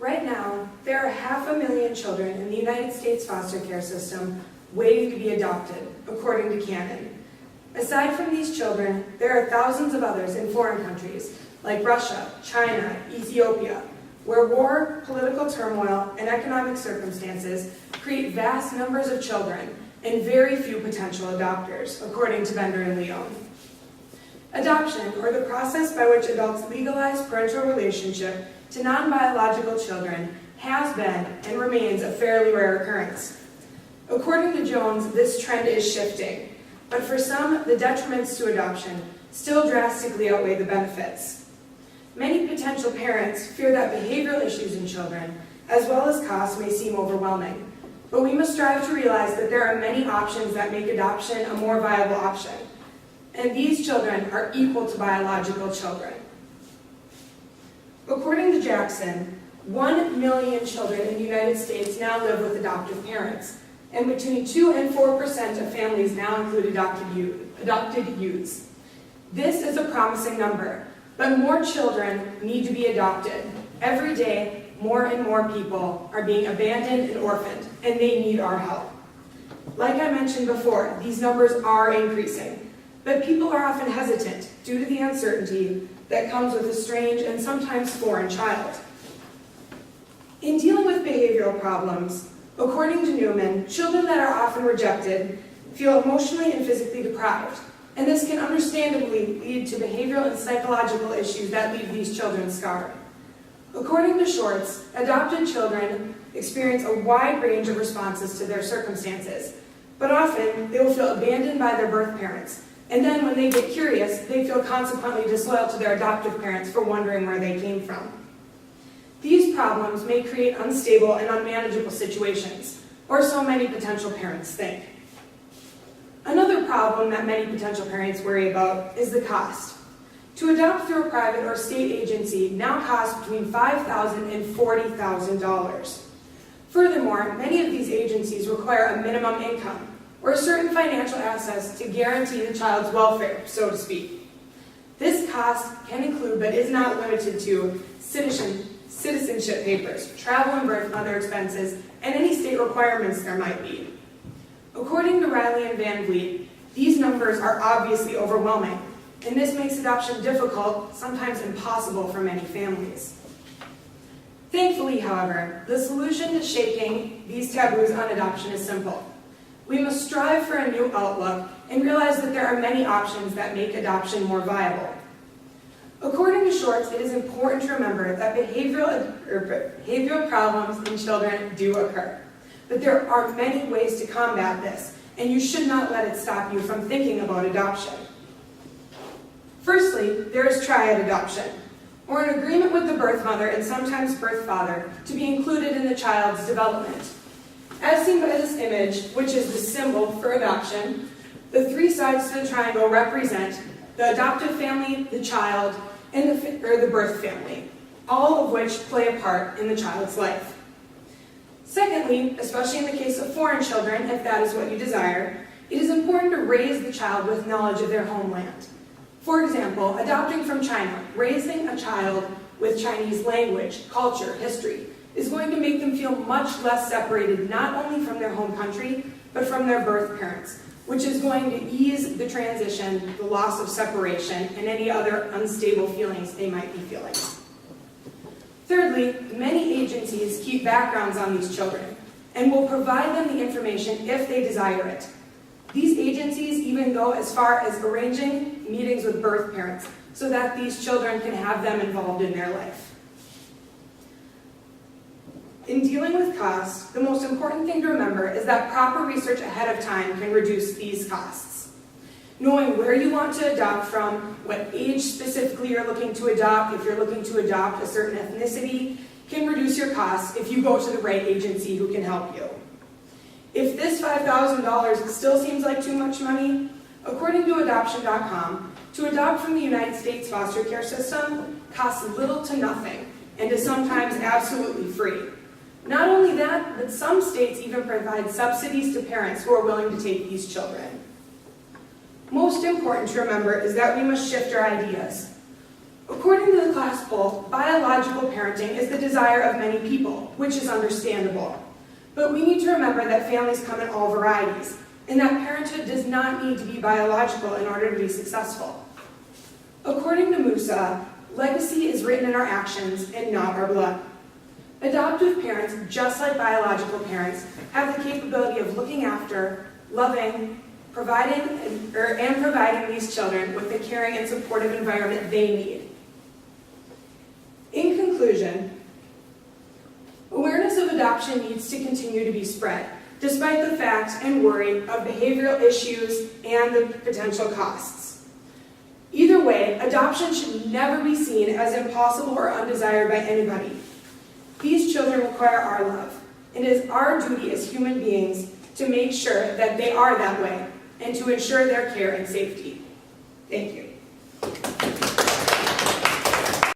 Right now, there are 500,000 children in the United States foster care system waiting to be adopted, according to Canon. Aside from these children, there are thousands of others in foreign countries, like Russia, China, Ethiopia, where war, political turmoil, and economic circumstances create vast numbers of children and very few potential adopters, according to Bender and Leon. Adoption, or the process by which adults legalize parental relationship to non-biological children, has been and remains a fairly rare occurrence. According to Jones, this trend is shifting, but for some, the detriments to adoption still drastically outweigh the benefits. Many potential parents fear that behavioral issues in children, as well as costs, may seem overwhelming, but we must strive to realize that there are many options that make adoption a more viable option, and these children are equal to biological children. According to Jackson, 1 million children in the United States now live with adoptive parents, and between 2 and 4% of families now include adopted youths. This is a promising number, but more children need to be adopted. Every day, more and more people are being abandoned and orphaned, and they need our help. Like I mentioned before, these numbers are increasing, but people are often hesitant due to the uncertainty that comes with a strange and sometimes foreign child. In dealing with behavioral problems, according to Newman, children that are often rejected feel emotionally and physically deprived, and this can understandably lead to behavioral and psychological issues that leave these children scarred. According to Shorts, adopted children experience a wide range of responses to their circumstances, but often they will feel abandoned by their birth parents, and then when they get curious, they feel consequently disloyal to their adoptive parents for wondering where they came from. These problems may create unstable and unmanageable situations, or so many potential parents think. Another problem that many potential parents worry about is the cost. To adopt through a private or state agency now costs between $5,000 and $40,000. Furthermore, many of these agencies require a minimum income, or certain financial assets to guarantee the child's welfare, so to speak. This cost can include, but is not limited to, citizenship papers, travel and birth and other expenses, and any state requirements there might be. According to Riley and Van Vliet, these numbers are obviously overwhelming, and this makes adoption difficult, sometimes impossible for many families. Thankfully, however, the solution to shaking these taboos on adoption is simple. We must strive for a new outlook and realize that there are many options that make adoption more viable. According to Shorts, it is important to remember that behavioral problems in children do occur, but there are many ways to combat this, and you should not let it stop you from thinking about adoption. Firstly, there is triad adoption, or an agreement with the birth mother and sometimes birth father to be included in the child's development. As seen by this image, which is the symbol for adoption, the three sides to the triangle represent the adoptive family, the child, and the birth family, all of which play a part in the child's life. Secondly, especially in the case of foreign children, if that is what you desire, it is important to raise the child with knowledge of their homeland. For example, adopting from China, raising a child with Chinese language, culture, history, is going to make them feel much less separated not only from their home country, but from their birth parents, which is going to ease the transition, the loss of separation, and any other unstable feelings they might be feeling. Thirdly, many agencies keep backgrounds on these children and will provide them the information if they desire it. These agencies even go as far as arranging meetings with birth parents so that these children can have them involved in their life. In dealing with costs, the most important thing to remember is that proper research ahead of time can reduce these costs. Knowing where you want to adopt from, what age specifically you're looking to adopt, if you're looking to adopt a certain ethnicity, can reduce your costs if you go to the right agency who can help you. If this $5,000 still seems like too much money, according to Adoption.com, to adopt from the United States foster care system costs little to nothing and is sometimes absolutely free. Not only that, but some states even provide subsidies to parents who are willing to take these children. Most important to remember is that we must shift our ideas. According to the class poll, biological parenting is the desire of many people, which is understandable. But we need to remember that families come in all varieties, and that parenthood does not need to be biological in order to be successful. According to Musa, legacy is written in our actions and not our blood. Adoptive parents, just like biological parents, have the capability of looking after, loving, providing these children with the caring and supportive environment they need. In conclusion, awareness of adoption needs to continue to be spread, despite the fact and worry of behavioral issues and the potential costs. Either way, adoption should never be seen as impossible or undesired by anybody. These children require our love, and it is our duty as human beings to make sure that they are that way and to ensure their care and safety. Thank you.